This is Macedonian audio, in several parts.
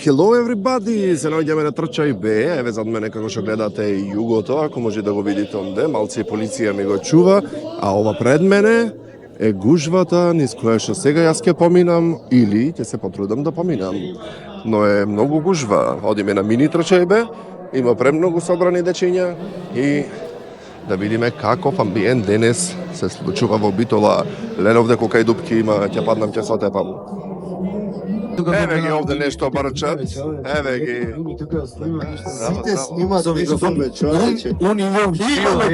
Hello everybody, се наоѓаме на Трчај Б, еве зад мене како што гледате југото, ако може да го видите онде, малце полиција ми го чува, а ова пред мене е гужвата низ која што сега јас ќе поминам или ќе се потрудам да поминам. Но е многу гужва, одиме на мини Трчај Б, има премногу собрани дечиња и да видиме каков амбиент денес се случува во Битола. Ленов дека кај дупки има, ќе паднам, ќе сотепам. Еве ги овде нешто барчат. Еве ги. Сите снимаат нешто бе, човече. Он има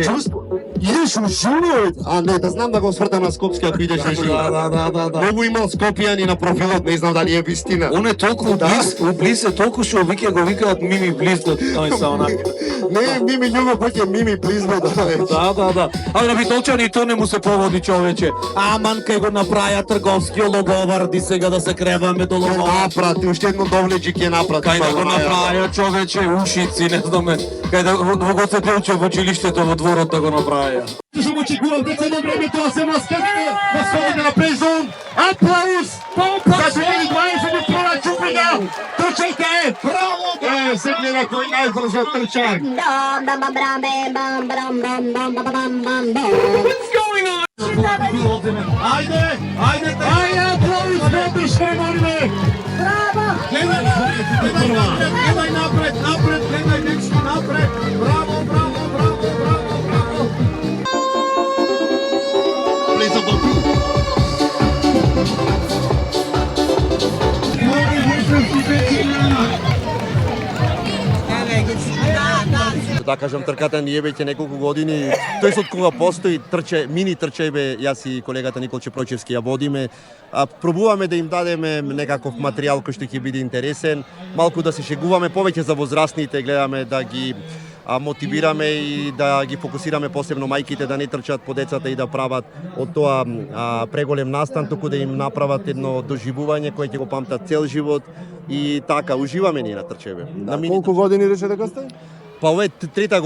чувство. Идеш у живот. А не, да знам да го свртам на Скопски ако идеш на живот. Да. Многу имал Скопјани на профилот, не знам дали е вистина. Он е толку близ е толку што го викаат Мими близ до тој са онак. Не, Мими љубо поќе Мими близме да е. Да. А на Битолчани то не му се поводи човече. Аман кај го направија трговскиот логоварди сега да се креваме до логова. Напрати, уште едно довлечи ќе напрати. Кај да го направија човече ушици, не знаме. Кај да во го се делче во училиштето во дворот да го направија. Што очекувам деца на времето да се наскакне, да сходите на презон. Аплауз! За 2021 чупина! Трчајте! Браво! Се гледа кој најбрзо трчак. Ајде, аплауз, ветршне, молиме! Браво! Гледај напред, гледај нешто напред! Браво! Влеза во тук! Да кажам, трката ние веќе неколку години, тој од кога постои мини Трчај Б, јас и колегата Никол Чепрочевски ја водиме. Пробуваме да им дадеме некаков материјал кој што ќе биде интересен, малку да се шегуваме повеќе за возрастните, гледаме да ги мотивираме и да ги фокусираме посебно мајките да не трчат по децата и да прават од тоа преголем настан, туку да им направат едно доживување кое ќе го памтат цел живот и така уживаме ние на Трчај Б. Колку години рече дека сте? Па ова е трета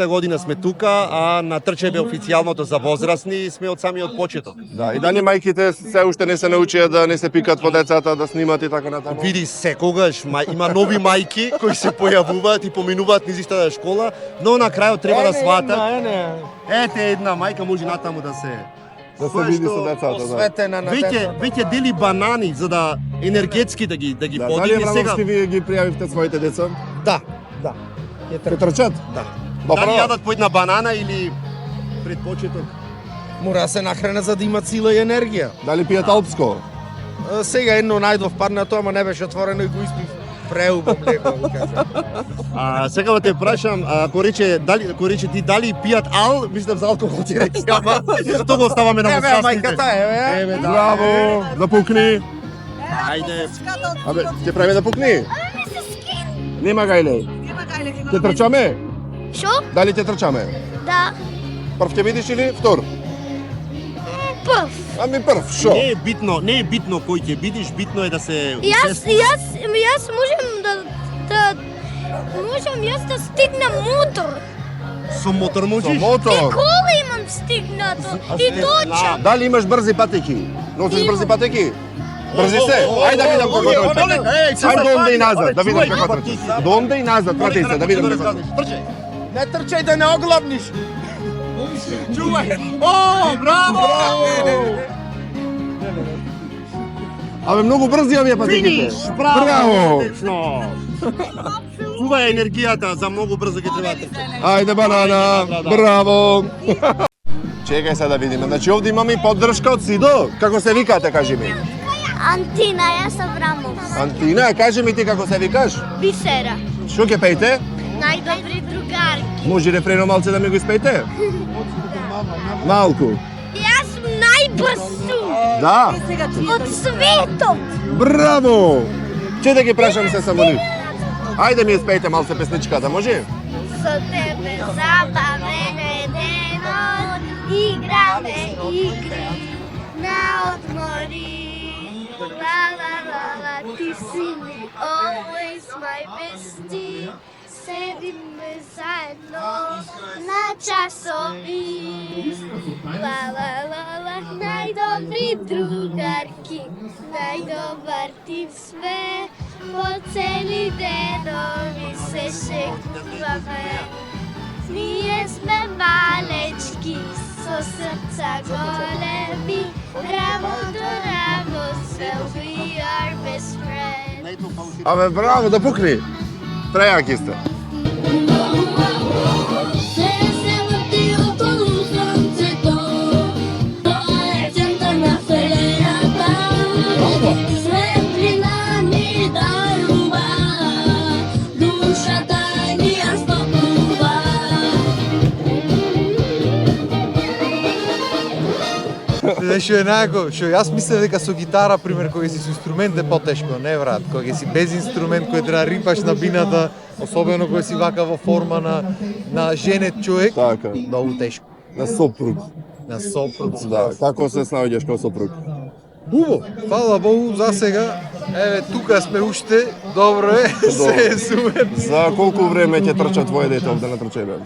година сме тука, а на Трчај Б официјалното за возрастни сме од самиот почеток. Да, и дали мајките се уште не се научија да не се пикат по децата, да снимат и така натаму? Види секогаш има нови мајки кои се појавуваат и поминуваат низ истата школа, но на крајот треба да сватат. Ете една мајка може натаму да се види со децата, да. Осветена на Веќе дели банани за да енергетски да ги Дали подигне сега. Врановски вие ги пријавивте своите деца? Да. Ќе трчат? Да. Добро. Дали јадат по една банана или пред почеток? Мора да се нахрана за да имат сила и енергија. Дали пијат алпско? Сега едно најдов парна тоа, ама не беше отворено и го испив преубаво млеко, ви кажам. Сега да те прашам, ако рече ти дали пијат мислам за алкохол ти рече, ама тоа го оставаме на возрастните. Мајката, еве. Браво! Да пукни! Ајде. Абе, ќе правиме да пукни? Нема гајле. Ќе трчаме? Шо? Дали ќе трчаме? Да. Прв ќе бидиш или втор? Прв. Ами прв, шо? Не е битно кој ќе бидиш, битно е да се Јас можам да стигнам мотор. со мотор Со можеш. мотор. Кола имам стигнато. И точам. Дали имаш брзи патеки? Носиш брзи патеки? Брзи се? Ајде да видам како трчаш. Ајде до онде и назад, да видам како трчаш. До онде и назад, прати се, да видам како трчаш. Не трчај да не оглавниш. Чувај. О, браво! Абе, многу брзи овие патеките. Браво! Ова е енергијата за многу брзо ги треба да трчаш. Ајде банана, браво! Чекај сега да видиме. Значи овде имаме и поддршка од Сидо. Како се викате, кажи ми? Антина, јас Аврамов. Антина, кажи ми ти како се викаш? Бисера. Шо ќе пејте? Најдобри другарки. Може рефрено малце да ми го испејте? Малку. Јас сум најбрз сум Да. од светот. Браво! Че да ги прашам се само нив. Ајде ми испејте малце песничката, може? Со тебе забавен е денот, играме игри на одмори. La, ти си always my bestie. Седиме заедно на часови. Најдобри другарки, најдобар тип сме по цели шегуваме. Ние сме малечки, со срца големи. Рамо до рамо, so we are best friends. Абе, браво, да пукни. Прејаки сте. Што е најако, што јас мислев дека со гитара, пример, кога си со инструмент е потешко, не брат, кога си без инструмент, кој треба да рипаш на бината, особено кога си вака во форма на женет човек, Така, многу тешко. на сопруг. На сопруг. Да, како се снаоѓаш како сопруг? Убаво, фала Богу, за сега, еве, тука сме уште, добро е, се е супер. За колку време ќе трча твое дете овде на трчење?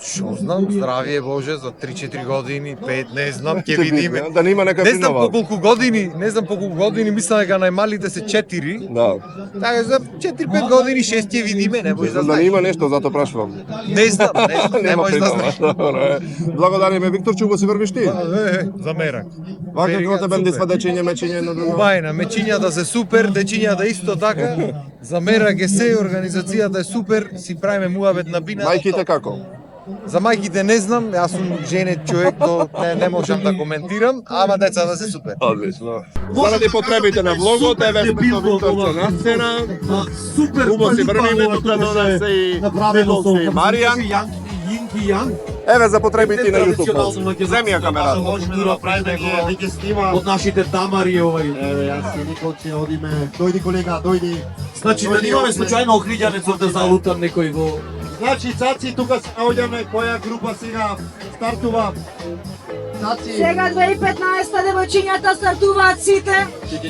Што знам, здравие Боже, за 3-4 години, 5, не знам, ќе видиме. Да нема нека Не знам принова. по колку години, мислам дека најмалите се 4. Да. Така за 4-5 години, 6 ќе видиме, не можеш да Да знаеш. нема нешто, затоа прашувам. Не знам, не Нема можеш да принова. знаеш. Добро е. Благодариме, Виктор, чуго си врвиш ти? За мерак. Вака Верига, како тебе супер. дисва дечиње, мечиње, но Убајна, мечињата се супер, дечињата исто така. За мерак е се, организацијата е супер, си правиме муабет на бина. Мајките како? За мајките не знам, јас сум женет човек, то не можам да коментирам, ама децата се супер. Одлично. Заради потребите на влогот, еве Виктор на сцена. Супер Убаво си врвиме, тука донесе и Педолце и Маријан. Јинки Јанг. Еве за потребите на YouTube. Земи ја камерата. Можеме да направиме го, да ќе снима. Од нашите тамари овај. Еве, јас и Николче одиме. Дојди колега, дојди. Значи да имаме случајно охриѓанецот да залутам некој во. Значи, цаци, тука се наоѓаме, која група сега стартува. Цаци, Сега 2015 девојчињата стартуваат сите.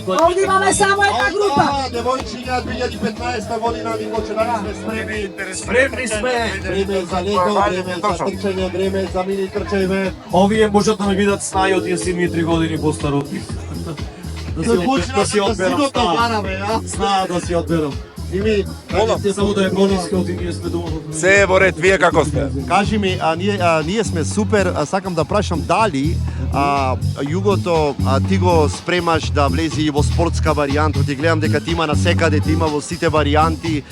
Овде имаме само една група. Девојчиња 2015 година, Николче, дали сме спремни. Спремни сме. Време за лето, време за трчање, време за мини трчање. Овие можат да ме видат снајот и си ми 3 години постар од нив. Да си одберам синото сна. бараме, а? Сна да си одберам. Ими, Те само да е пониска од и ние сме дома. Се е во ред, вие како сте? Кажи ми, ние сме супер, сакам да прашам дали југото ти го спремаш да влези и во спортска варијанта, ти гледам дека ти има на секаде, ти има во сите варијанти.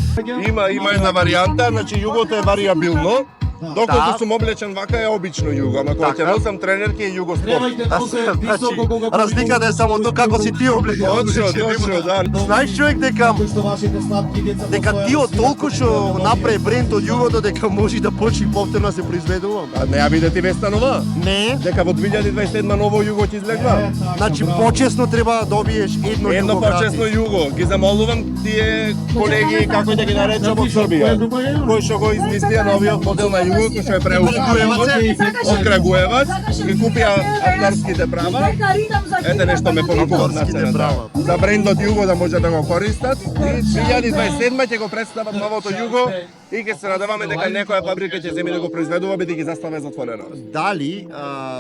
Има една варијанта, значи југото е варијабилно. Доколку сум облечен вака е обично југо, ама кога ќе носам тренерки е југо спорт. Немајте носе високо кога Разликата е само тоа како си ти облечен. Точно, да. Знаеш човек дека што вашите сладки деца ти од толку што направи бренд од југото дека може да почне повторно да се произведува. А не ја биде ти вестанова? Не, Дека во 2027 ново југо ќе излегва? значи почесно треба да добиеш едно Едно југо почесно гратис. југо. Ги замолувам тие колеги, како да ги наречам од Србија, кои што го измислија новиот модел на југо, кој што е преузет од Крагуевац, ги купија авторските права. Ете нешто ме понукуваат на цената. За брендот Југо да може да го користат. И 2027 ќе го представат новото Југо и ќе се надеваме дека некоја фабрика ќе земи да го произведува бидејќи застава е затворена. Дали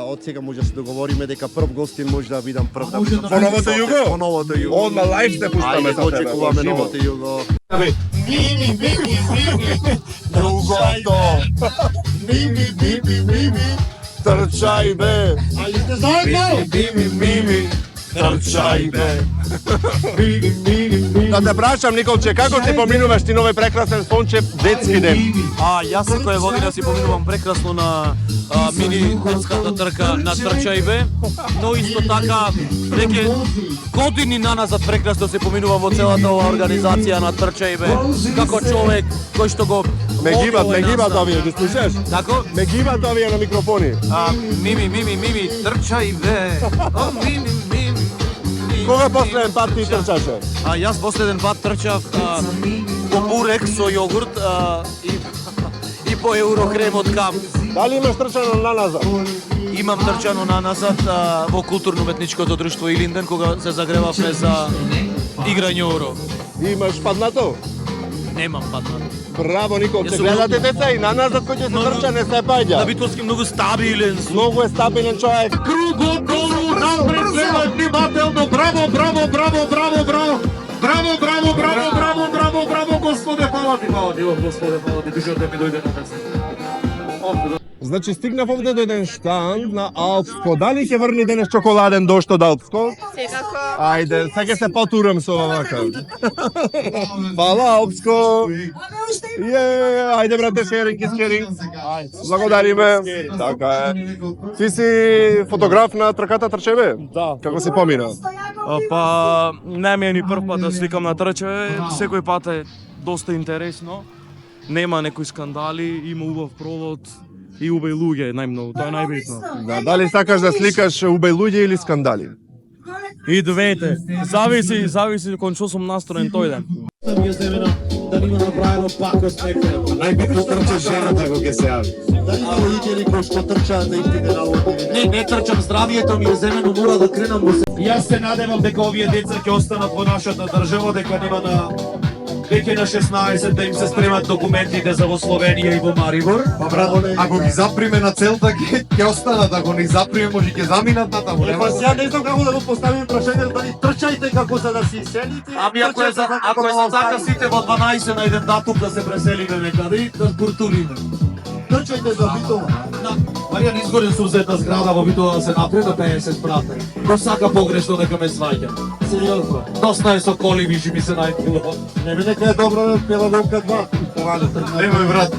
од сега може да се договориме дека прв гостин може да бидам прв да бидам Во новото Југо? Во новото југо. Одма лајф се пуштаме Ајде, со тебе. очекуваме Живо. новото југо. Мими, трчај бе. Ајде сте заедно! Мими, трчај бе. Да те прашам, Николче, како си поминуваш ти нови прекрасен сончев детски ден? Јас секоја година си поминувам прекрасно на мини детската трка на Трчајбе, но исто така веќе години наназад прекрасно се поминувам во целата оваа организација на Трчајбе, како човек кој што го Ме води гибат овој овие, ги слушаш? Тако? Ме гибат овие на микрофони. Мими, Трчајбе, мими. Кога последен пат ти трчаше? Јас последен пат трчав по бурек со јогурт и по еврокрем од кам. Дали имаш трчано наназад? Имам трчано наназад во културно-уметничкото друштво Илинден кога се загревавме за играње оро. Имаш паднато? Немам паднат. Браво, Николче. Јас сум Гледате деца и наназад кој ќе се трча не се На паѓа. Битолски многу стабилен сум. Многу е стабилен човек. Кругот долу, напред, гледај внимателно, браво, господе, фала Фала ти, Господе, фала ти, душата ми дојде на место. Значи стигнав овде до еден штанд на Алпско. Дали ќе врни денес чоколаден дошт од Алпско? Секако. Ајде, сега се потурам со овака. Фала Алпско. Ајде брате, шеринг. Благодариме. Така е. Ти си фотограф на трката Трчајбе? Да. Како се помина? Па не ми е ни прв пат да сликам на Трчајбе, секој пат е доста интересно. Нема некои скандали, има убав провод и убави луѓе најмногу, тоа е најбитно. Да, дали сакаш да сликаш убави луѓе или скандали? И двете. Зависи кон што сум настроен тој ден. Да нема направено пакост некој. Најбитно трча жената кога ќе се јави. Дали има луѓе кои што трчаат да истите работи? Не трчам, здравието ми е земено, мора да кренам во се. Јас се надевам дека овие деца ќе останат во нашата држава, дека нема да веќе на 16 да им се спремат документите за во Словенија и во Марибор. Па брат, ако ги заприме на целта ќе останат, ако не ги заприме може ќе заминат натаму. Па ја не знам како да го поставим прашање, дали трчајте како за да се иселите. Ами ако е за така сите во 12 на еден датум да се преселиме некаде и да куртуриме. Трчајте за Битола. Маријан изгорен сум зета зграда во Битола да се напред до 50 брате. Ko сака погрешно дека ме сваќа. Сериозно. Доста е со коли вижи ми се најпило. Не би дека е добро пелавонка 2. Немој брат.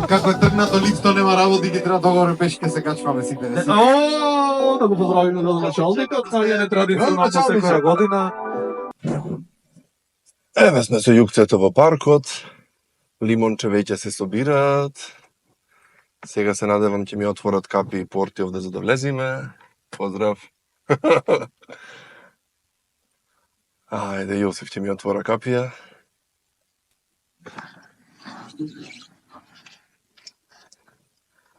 Како е тргнато лифто нема работи, ги треба догоре пешке се качваме сите. О, да го поздравиме на началникот, тоа е традиционално секоја година. Еве сме со јукцето во паркот. Лимонче веќе се собираат. Сега се надевам ќе ми отворат капи и порти овде за да влезиме. Поздрав. Ајде, Јосиф ќе ми отвора капија.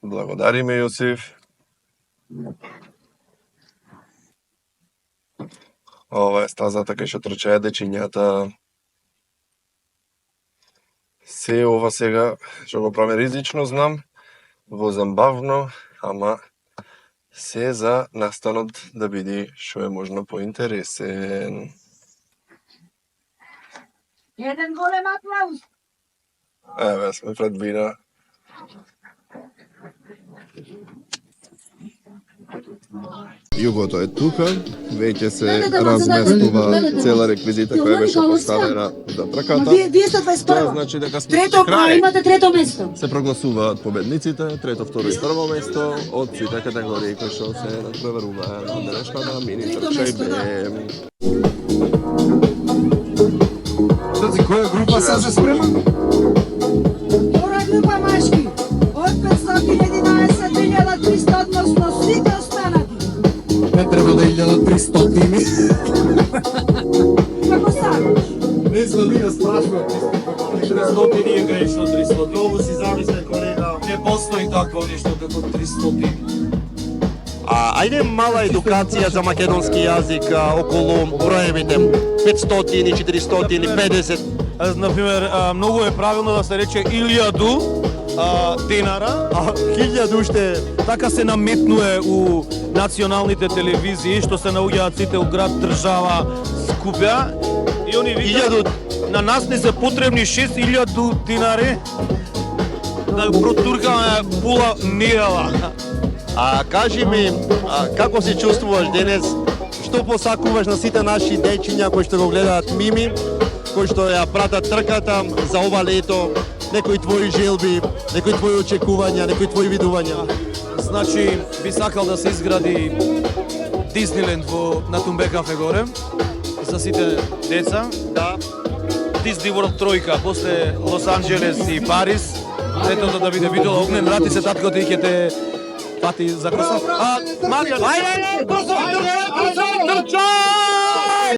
Благодариме, Јосиф. Ова е стазата кај што трчаат дечињата. Се ова сега, што го правиме ризично, знам, возамбавно, ама се за настанот да биде што е можно поинтересен. Еден голем аплауз. Еве сме пред вина. Југото е тука, веќе се разместува цела реквизита која беше поставена за трката. Вие сте Тоа 21. значи дека сме Трето, крај. имате трето место. Се прогласуваат победниците, трето, второ и прво место од сите категории кои што се надпреваруваат на денешната мини Трчајбе. Тази која група се спрема? Втора група машки. Од 511.300, односно сите останати. Не треба да 1300. Како сакаш? Не знам да спрашувам. 300 е грешно, 300. Многу си замислен, колега. Не постои такво нешто како 300. Ајде мала едукација за македонски јазик околу броевите 500, 400 или 50. Например, многу е правилно да се рече 1000 денара, А 1000 уште така се наметнуе у националните телевизии, што се наоѓаат сите у град, држава, Скопје, и они викаат, на нас не се потребни 6000 динари да протуркаме пола недела. Кажи ми, како се чувствуваш денес? Што посакуваш на сите наши дечиња кои што го гледаат Мими, кои што ја пратат трката за ова лето? Некои твои желби, некои твои очекувања, некои твои видувања? Значи, би сакал да се изгради Дисниленд на Тумбе кафе горе, за сите деца. Да. Disney World тројка, после Лос Анџелес и Париз. Летото да биде Битола огнен, врати се татко ти ќе те пати за коса. Маријан, ајде,